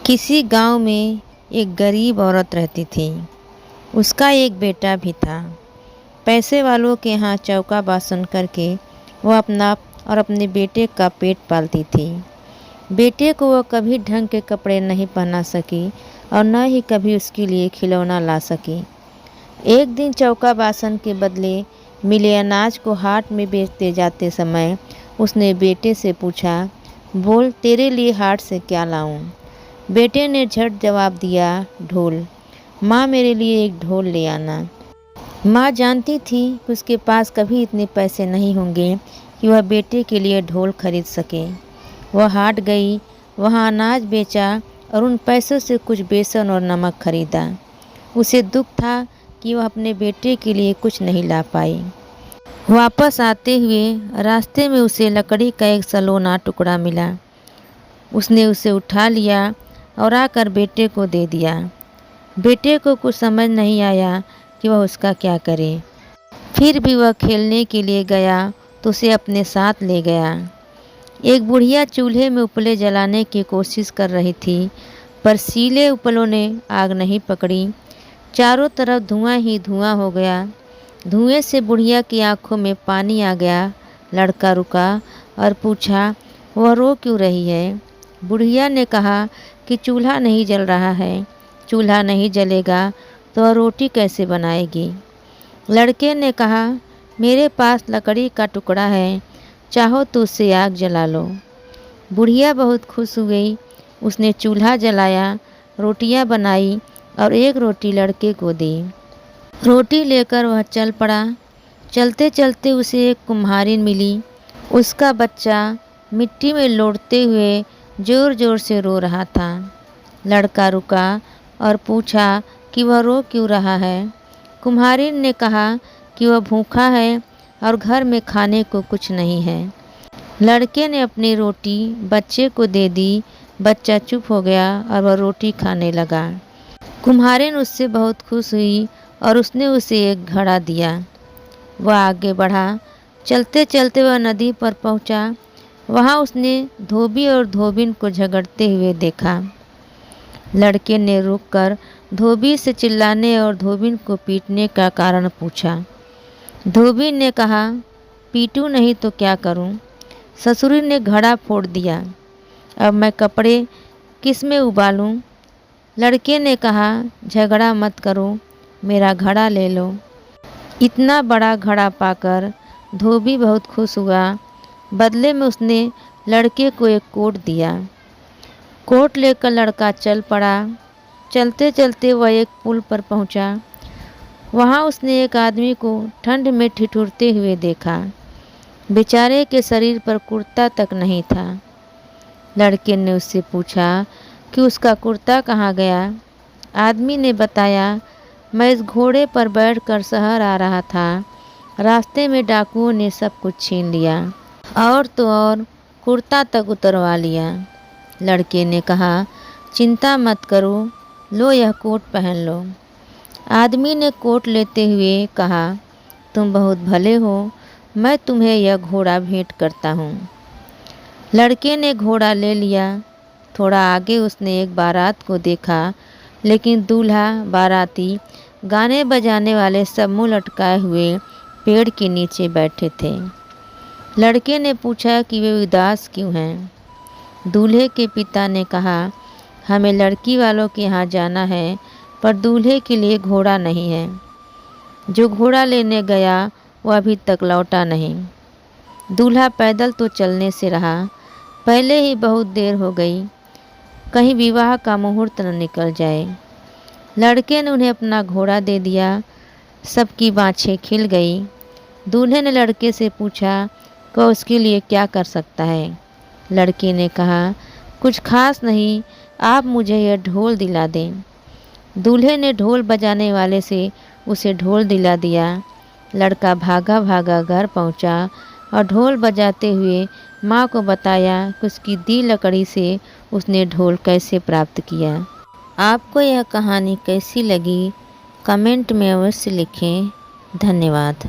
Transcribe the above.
किसी गांव में एक गरीब औरत रहती थी। उसका एक बेटा भी था। पैसे वालों के यहाँ चौका बासन करके वह अपना और अपने बेटे का पेट पालती थी। बेटे को वह कभी ढंग के कपड़े नहीं पहना सकी और न ही कभी उसके लिए खिलौना ला सकी। एक दिन चौका बासन के बदले मिले अनाज को हाट में बेचते जाते समय उसने बेटे से पूछा, बोल तेरे लिए हाट से क्या लाऊं? बेटे ने झट जवाब दिया, ढोल। माँ मेरे लिए एक ढोल ले आना। माँ जानती थी कि उसके पास कभी इतने पैसे नहीं होंगे कि वह बेटे के लिए ढोल खरीद सके। वह हाट गई, वहाँ अनाज बेचा और उन पैसों से कुछ बेसन और नमक खरीदा। उसे दुख था कि वह अपने बेटे के लिए कुछ नहीं ला पाई। वापस आते हुए रास्ते में उसे लकड़ी का एक सलोना टुकड़ा मिला। उसने उसे उठा लिया और आकर बेटे को दे दिया। बेटे को कुछ समझ नहीं आया कि वह उसका क्या करे। फिर भी वह खेलने के लिए गया तो उसे अपने साथ ले गया। एक बुढ़िया चूल्हे में उपले जलाने की कोशिश कर रही थी, पर सीले उपलों ने आग नहीं पकड़ी। चारों तरफ धुआं ही धुआं हो गया। धुएं से बुढ़िया की आंखों में पानी आ गया। लड़का रुका और पूछा, वह रो क्यों रही है? बुढ़िया ने कहा कि चूल्हा नहीं जल रहा है। चूल्हा नहीं जलेगा तो वह रोटी कैसे बनाएगी? लड़के ने कहा, मेरे पास लकड़ी का टुकड़ा है, चाहो तो उससे आग जला लो। बुढ़िया बहुत खुश हुई। उसने चूल्हा जलाया, रोटियां बनाई और एक रोटी लड़के को दी। रोटी लेकर वह चल पड़ा। चलते चलते उसे एक कुम्हारिन मिली। उसका बच्चा मिट्टी में लोटते हुए जोर जोर से रो रहा था। लड़का रुका और पूछा कि वह रो क्यों रहा है। कुम्हारिन ने कहा कि वह भूखा है और घर में खाने को कुछ नहीं है। लड़के ने अपनी रोटी बच्चे को दे दी। बच्चा चुप हो गया और वह रोटी खाने लगा। कुम्हारिन उससे बहुत खुश हुई और उसने उसे एक घड़ा दिया। वह आगे बढ़ा। चलते चलते वह नदी पर पहुंचा। वहां उसने धोबी और धोबिन को झगड़ते हुए देखा। लड़के ने रुककर धोबी से चिल्लाने और धोबिन को पीटने का कारण पूछा। धोबी ने कहा, पीटूं नहीं तो क्या करूं? ससुरी ने घड़ा फोड़ दिया। अब मैं कपड़े किस में उबालूं? लड़के ने कहा, झगड़ा मत करो, मेरा घड़ा ले लो। इतना बड़ा घड़ा पाकर धोबी बहुत खुश हुआ। बदले में उसने लड़के को एक कोट दिया। कोट लेकर लड़का चल पड़ा। चलते चलते वह एक पुल पर पहुंचा। वहां उसने एक आदमी को ठंड में ठिठुरते हुए देखा। बेचारे के शरीर पर कुर्ता तक नहीं था। लड़के ने उससे पूछा कि उसका कुर्ता कहाँ गया। आदमी ने बताया, मैं इस घोड़े पर बैठकर शहर आ रहा था। रास्ते में डाकुओं ने सब कुछ छीन लिया और तो और कुर्ता तक उतरवा लिया। लड़के ने कहा, चिंता मत करो, लो यह कोट पहन लो। आदमी ने कोट लेते हुए कहा, तुम बहुत भले हो, मैं तुम्हें यह घोड़ा भेंट करता हूँ। लड़के ने घोड़ा ले लिया। थोड़ा आगे उसने एक बारात को देखा, लेकिन दूल्हा बाराती गाने बजाने वाले सब मुँह लटकाए हुए पेड़ के नीचे बैठे थे। लड़के ने पूछा कि वे उदास क्यों हैं। दूल्हे के पिता ने कहा, हमें लड़की वालों के यहाँ जाना है, पर दूल्हे के लिए घोड़ा नहीं है। जो घोड़ा लेने गया वह अभी तक लौटा नहीं। दूल्हा पैदल तो चलने से रहा, पहले ही बहुत देर हो गई, कहीं विवाह का मुहूर्त न निकल जाए। लड़के ने उन्हें अपना घोड़ा दे दिया। सबकी बाँछें खिल गई। दूल्हे ने लड़के से पूछा कि वह उसके लिए क्या कर सकता है। लड़के ने कहा, कुछ खास नहीं, आप मुझे यह ढोल दिला दें। दूल्हे ने ढोल बजाने वाले से उसे ढोल दिला दिया। लड़का भागा भागा घर पहुंचा और ढोल बजाते हुए माँ को बताया कि उसकी दी लकड़ी से उसने ढोल कैसे प्राप्त किया। आपको यह कहानी कैसी लगी, कमेंट में अवश्य लिखें। धन्यवाद।